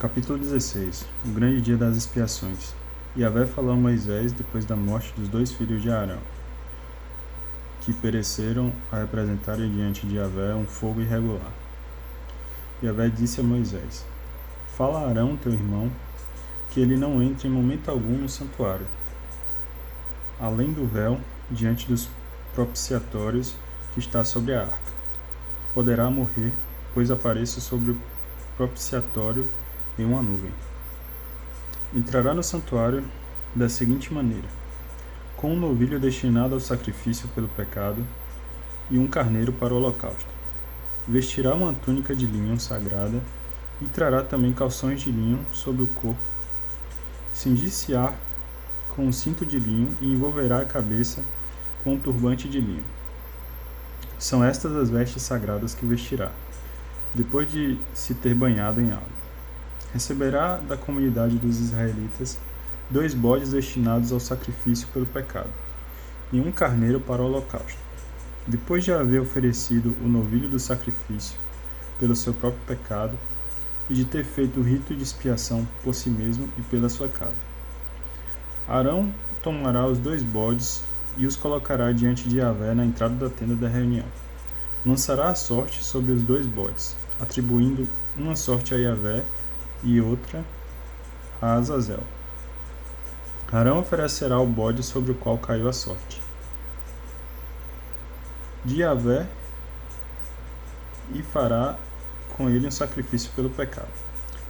Capítulo 16. O grande dia das expiações. Yahvé falou a Moisés depois da morte dos 2 filhos de Arão, que pereceram a representarem diante de Yahvé um fogo irregular. Yahvé disse a Moisés: Fala a Arão, teu irmão, que ele não entre em momento algum no santuário, além do véu, diante dos propiciatórios que está sobre a arca. Poderá morrer, pois apareça sobre o propiciatório em uma nuvem. Entrará no santuário da seguinte maneira: com um novilho destinado ao sacrifício pelo pecado e um carneiro para o holocausto. Vestirá uma túnica de linho sagrada e trará também calções de linho sobre o corpo. Cingir-se-á com um cinto de linho e envolverá a cabeça com um turbante de linho. São estas as vestes sagradas que vestirá, depois de se ter banhado em água. Receberá da comunidade dos israelitas 2 bodes destinados ao sacrifício pelo pecado, e um carneiro para o holocausto. Depois de haver oferecido o novilho do sacrifício pelo seu próprio pecado, e de ter feito o rito de expiação por si mesmo e pela sua casa, Arão tomará os 2 bodes e os colocará diante de Yahvé na entrada da tenda da reunião. Lançará a sorte sobre os 2 bodes, atribuindo uma sorte a Yahvé e outra a Azazel. Arão oferecerá o bode sobre o qual caiu a sorte de Yahvé e fará com ele um sacrifício pelo pecado.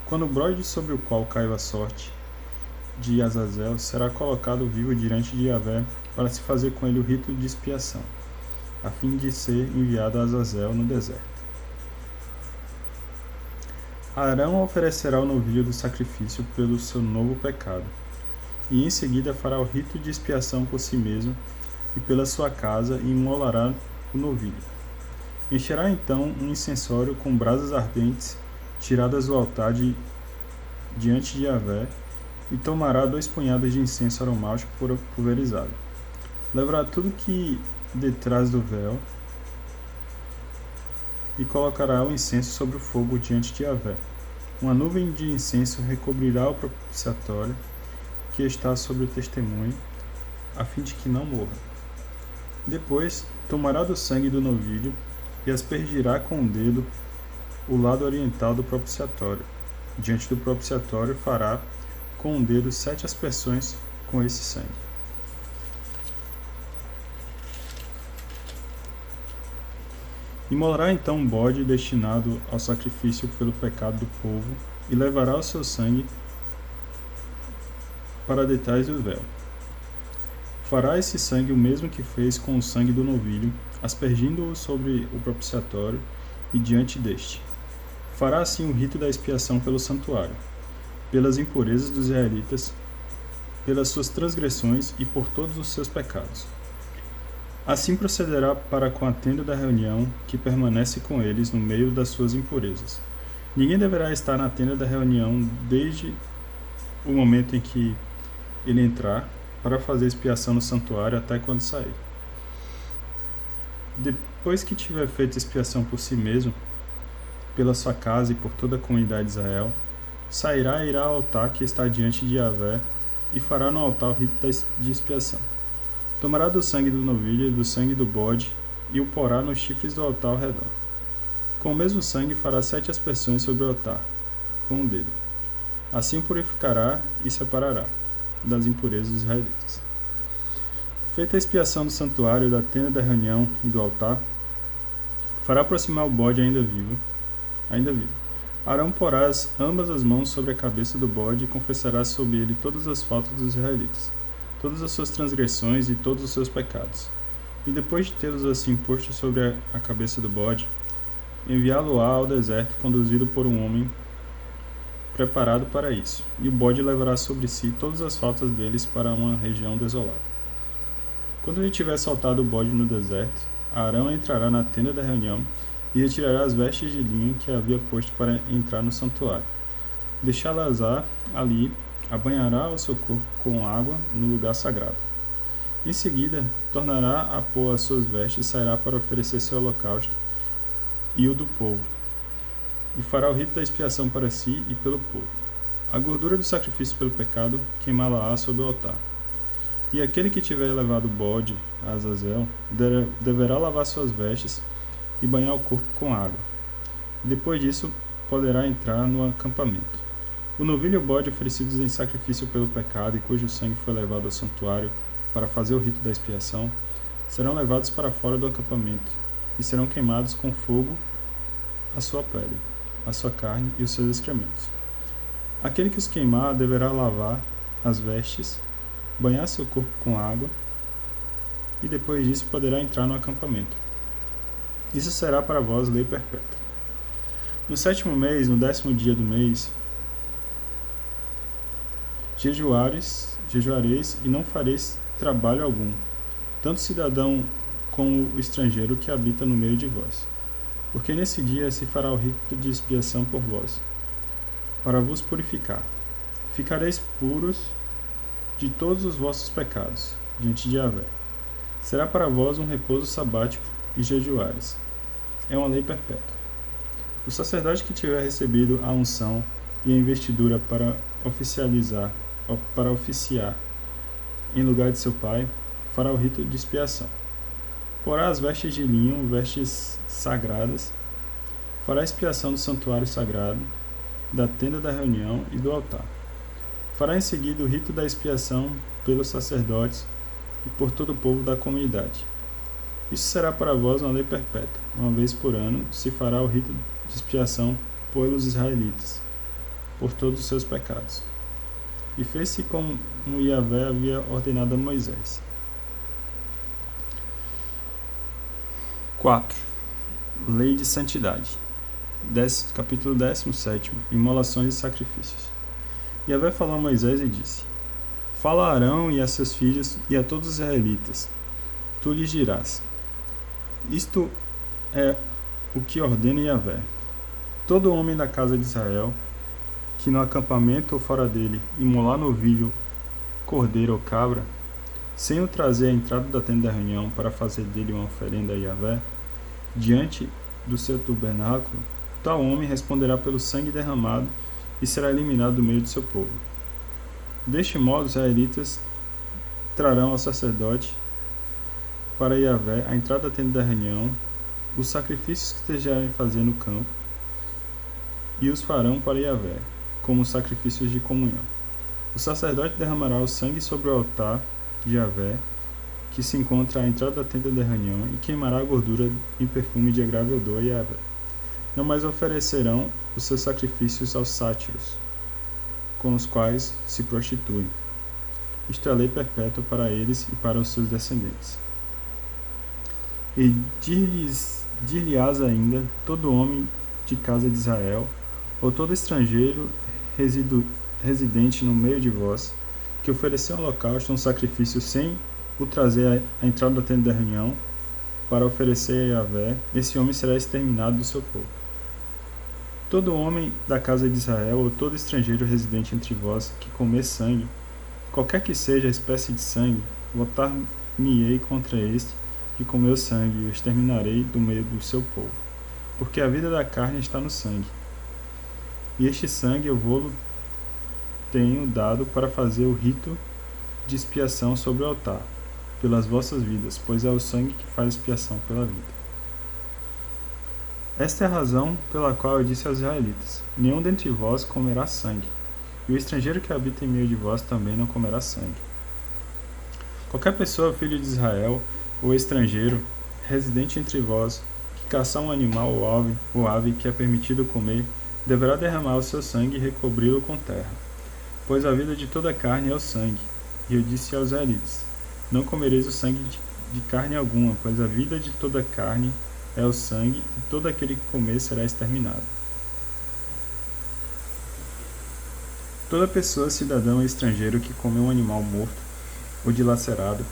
Quando o bode sobre o qual caiu a sorte de Azazel será colocado vivo diante de Yahvé para se fazer com ele o rito de expiação, a fim de ser enviado a Azazel no deserto. Arão oferecerá o novilho do sacrifício pelo seu novo pecado, e em seguida fará o rito de expiação por si mesmo e pela sua casa e imolará o novilho. Encherá então um incensório com brasas ardentes tiradas do altar diante de Yahvé e tomará 2 punhadas de incenso aromático pulverizado. Levará tudo que detrás do véu e colocará o incenso sobre o fogo diante de Yahvé. Uma nuvem de incenso recobrirá o propiciatório que está sobre o testemunho, a fim de que não morra. Depois, tomará do sangue do novilho e aspergirá com o dedo o lado oriental do propiciatório. Diante do propiciatório fará com o dedo 7 aspersões com esse sangue. Imolará então um bode destinado ao sacrifício pelo pecado do povo e levará o seu sangue para detrás do véu. Fará esse sangue o mesmo que fez com o sangue do novilho, aspergindo-o sobre o propiciatório e diante deste. Fará assim o rito da expiação pelo santuário, pelas impurezas dos israelitas, pelas suas transgressões e por todos os seus pecados. Assim procederá para com a tenda da reunião, que permanece com eles no meio das suas impurezas. Ninguém deverá estar na tenda da reunião desde o momento em que ele entrar, para fazer expiação no santuário até quando sair. Depois que tiver feito expiação por si mesmo, pela sua casa e por toda a comunidade de Israel, sairá e irá ao altar que está diante de Yahvé e fará no altar o rito de expiação. Tomará do sangue do novilho e do sangue do bode e o porá nos chifres do altar ao redor. Com o mesmo sangue fará 7 aspersões sobre o altar, com o dedo. Assim o purificará e separará das impurezas dos israelitas. Feita a expiação do santuário, da tenda da reunião e do altar, fará aproximar o bode ainda vivo. Arão porá ambas as mãos sobre a cabeça do bode e confessará sobre ele todas as faltas dos israelitas, todas as suas transgressões e todos os seus pecados. E depois de tê-los assim posto sobre a cabeça do bode, enviá-lo-á ao deserto, conduzido por um homem preparado para isso, e o bode levará sobre si todas as faltas deles para uma região desolada. Quando ele tiver soltado o bode no deserto, Arão entrará na tenda da reunião e retirará as vestes de linho que havia posto para entrar no santuário. Deixá-las ali, banhará o seu corpo com água no lugar sagrado. Em seguida, tornará a pôr as suas vestes e sairá para oferecer seu holocausto e o do povo, e fará o rito da expiação para si e pelo povo. A gordura do sacrifício pelo pecado queimá-la-á sobre o altar. E aquele que tiver levado o bode a Azazel deverá lavar suas vestes e banhar o corpo com água. Depois disso, poderá entrar no acampamento. O novilho e o bode oferecidos em sacrifício pelo pecado e cujo sangue foi levado ao santuário para fazer o rito da expiação, serão levados para fora do acampamento e serão queimados com fogo a sua pele, a sua carne e os seus excrementos. Aquele que os queimar deverá lavar as vestes, banhar seu corpo com água e depois disso poderá entrar no acampamento. Isso será para vós lei perpétua. No 7º mês, no 10º dia do mês, jejuareis e não fareis trabalho algum, tanto cidadão como o estrangeiro que habita no meio de vós. Porque nesse dia se fará o rito de expiação por vós, para vos purificar. Ficareis puros de todos os vossos pecados, diante de Yahvé. Será para vós um repouso sabático e jejuares. É uma lei perpétua. O sacerdote que tiver recebido a unção e a investidura para oficiar em lugar de seu pai, fará o rito de expiação. Porá as vestes de linho, vestes sagradas, fará a expiação do santuário sagrado, da tenda da reunião e do altar. Fará em seguida o rito da expiação pelos sacerdotes e por todo o povo da comunidade. Isso será para vós uma lei perpétua. Uma vez por ano se fará o rito de expiação pelos israelitas, por todos os seus pecados. E fez-se como Yahvé havia ordenado a Moisés. 4. Lei de santidade. Capítulo 17. Imolações e sacrifícios. Yahvé falou a Moisés e disse: Fala a Arão e a seus filhos e a todos os israelitas. Tu lhes dirás: Isto é o que ordena Yahvé. Todo homem da casa de Israel, que no acampamento ou fora dele imolar novilho, cordeiro ou cabra, sem o trazer à entrada da tenda da reunião para fazer dele uma oferenda a Yahvé, diante do seu tabernáculo, tal homem responderá pelo sangue derramado e será eliminado do meio do seu povo. Deste modo, os israelitas trarão ao sacerdote para Yahvé a entrada da tenda da reunião, os sacrifícios que estejarem fazendo no campo, e os farão para Yahvé, como sacrifícios de comunhão. O sacerdote derramará o sangue sobre o altar de Yahvé, que se encontra à entrada da tenda da reunião, e queimará a gordura em perfume de agradável odor a Yahvé. Não mais oferecerão os seus sacrifícios aos sátiros, com os quais se prostituem. Isto é a lei perpétua para eles e para os seus descendentes. E dir-lhe-ás ainda todo homem de casa de Israel, ou todo estrangeiro residente no meio de vós, que ofereceu um holocausto, um sacrifício sem o trazer à entrada da tenda da reunião, para oferecer a Yahvé, esse homem será exterminado do seu povo. Todo homem da casa de Israel, ou todo estrangeiro residente entre vós, que comer sangue, qualquer que seja a espécie de sangue, votar-me-ei contra este, que comeu sangue, e o exterminarei do meio do seu povo. Porque a vida da carne está no sangue. E este sangue eu vou-lo tenho dado para fazer o rito de expiação sobre o altar, pelas vossas vidas, pois é o sangue que faz expiação pela vida. Esta é a razão pela qual eu disse aos israelitas: nenhum dentre vós comerá sangue, e o estrangeiro que habita em meio de vós também não comerá sangue. Qualquer pessoa, filho de Israel, ou estrangeiro, residente entre vós, que caçar um animal ou ave que é permitido comer, deverá derramar o seu sangue e recobri-lo com terra. Pois a vida de toda a carne é o sangue. E eu disse aos israelitas: não comereis o sangue de carne alguma, pois a vida de toda a carne é o sangue, e todo aquele que comer será exterminado. Toda pessoa, cidadão ou estrangeiro que comer um animal morto ou dilacerado,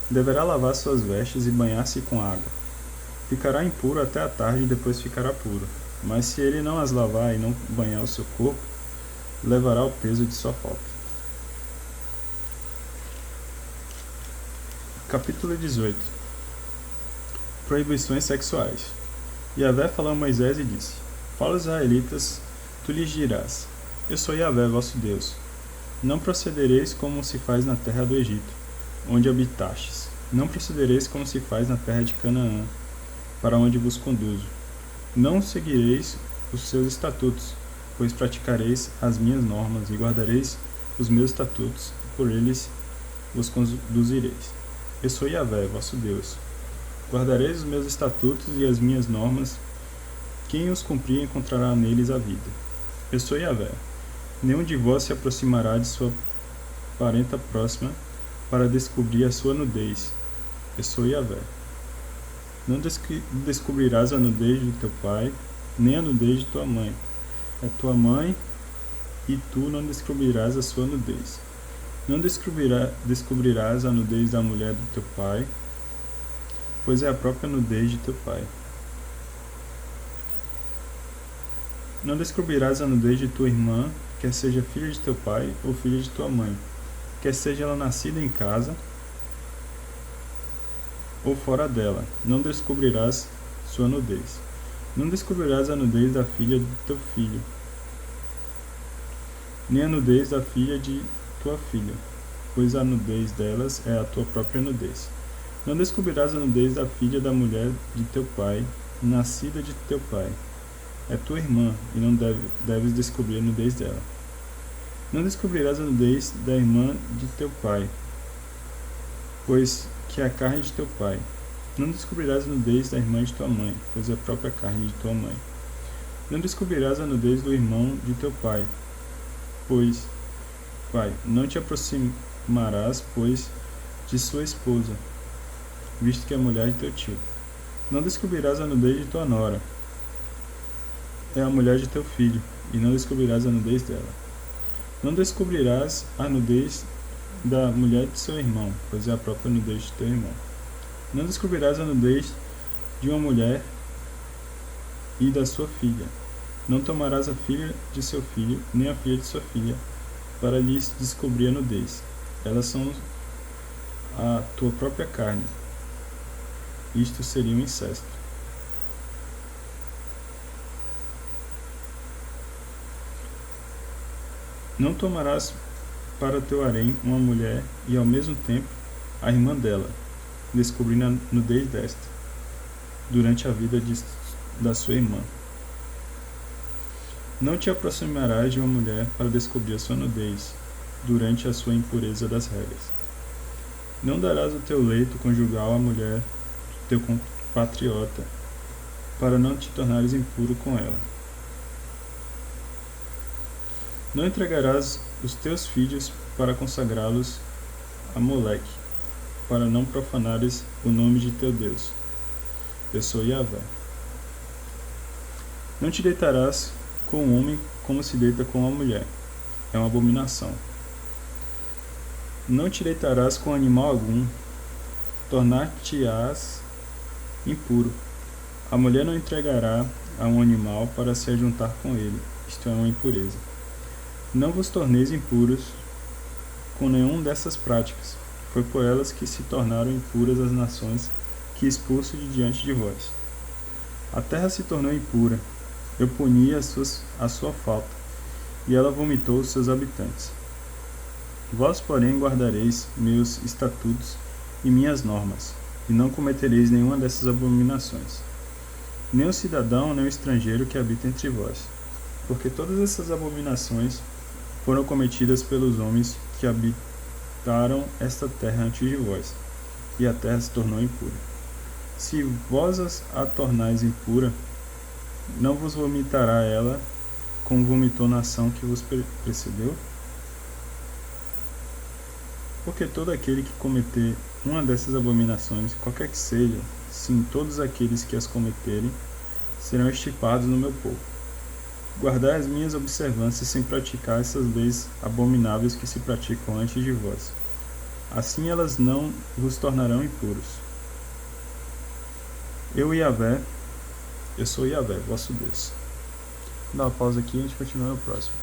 deverá lavar suas vestes e banhar-se com água. Ficará impuro até a tarde e depois ficará puro. Mas se ele não as lavar e não banhar o seu corpo, levará o peso de sua falta. Capítulo 18. Proibições sexuais. Yahvé falou a Moisés e disse: Fala aos israelitas, tu lhes dirás: Eu sou Yahvé, vosso Deus. Não procedereis como se faz na terra do Egito, onde habitastes. Não procedereis como se faz na terra de Canaã, para onde vos conduzo. Não seguireis os seus estatutos, pois praticareis as minhas normas e guardareis os meus estatutos, por eles vos conduzireis. Eu sou Yahvé, vosso Deus. Guardareis os meus estatutos e as minhas normas. Quem os cumprir encontrará neles a vida. Eu sou Yahvé. Nenhum de vós se aproximará de sua parenta próxima para descobrir a sua nudez. Eu sou Yahvé. Não descobrirás a nudez de teu pai, nem a nudez de tua mãe. É tua mãe, e tu não descobrirás a sua nudez. Não descobrirás a nudez da mulher do teu pai, pois é a própria nudez de teu pai. Não descobrirás a nudez de tua irmã, quer seja filha de teu pai ou filha de tua mãe, quer seja ela nascida em casa ou fora dela. Não descobrirás sua nudez. Não descobrirás a nudez da filha do teu filho, nem a nudez da filha de tua filha, pois a nudez delas é a tua própria nudez. Não descobrirás a nudez da filha da mulher de teu pai, nascida de teu pai. É tua irmã, e não deves descobrir a nudez dela. Não descobrirás a nudez da irmã de teu pai, pois que é a carne de teu pai. Não descobrirás a nudez da irmã de tua mãe, pois é a própria carne de tua mãe. Não descobrirás a nudez do irmão de teu pai, pois, pai, não te aproximarás, pois, de sua esposa, visto que é a mulher de teu tio. Não descobrirás a nudez de tua nora, é a mulher de teu filho, e não descobrirás a nudez dela. Não descobrirás a nudez da mulher de seu irmão, pois é a própria nudez de teu irmão. Não descobrirás a nudez de uma mulher e da sua filha. Não tomarás a filha de seu filho, nem a filha de sua filha, para lhes descobrir a nudez. Elas são a tua própria carne. Isto seria um incesto. Não tomarás para teu harém uma mulher e ao mesmo tempo a irmã dela, descobrindo a nudez desta, durante a vida da sua irmã. Não te aproximarás de uma mulher para descobrir a sua nudez, durante a sua impureza das regras. Não darás o teu leito conjugal à mulher do teu compatriota, para não te tornares impuro com ela. Não entregarás os teus filhos para consagrá-los a Moleque, para não profanares o nome de teu Deus. Eu sou Yahvé. Não te deitarás com o homem como se deita com a mulher. É uma abominação. Não te deitarás com animal algum. Tornar-te-ás impuro. A mulher não entregará a um animal para se ajuntar com ele. Isto é uma impureza. Não vos torneis impuros com nenhuma dessas práticas. Foi por elas que se tornaram impuras as nações que expulso de diante de vós. A terra se tornou impura. Eu puni a sua falta, e ela vomitou os seus habitantes. Vós, porém, guardareis meus estatutos e minhas normas, e não cometereis nenhuma dessas abominações. Nem o cidadão, nem o estrangeiro que habita entre vós. Porque todas essas abominações foram cometidas pelos homens que habitaram esta terra antes de vós, e a terra se tornou impura. Se vós a tornais impura, não vos vomitará ela como vomitou nação que vos precedeu? Porque todo aquele que cometer uma dessas abominações, qualquer que seja, sim, todos aqueles que as cometerem, serão extirpados no meu povo. Guardai as minhas observâncias sem praticar essas leis abomináveis que se praticam antes de vós. Assim elas não vos tornarão impuros. Eu sou Yahvé, vosso Deus. Vou dar uma pausa aqui e a gente continua no próximo.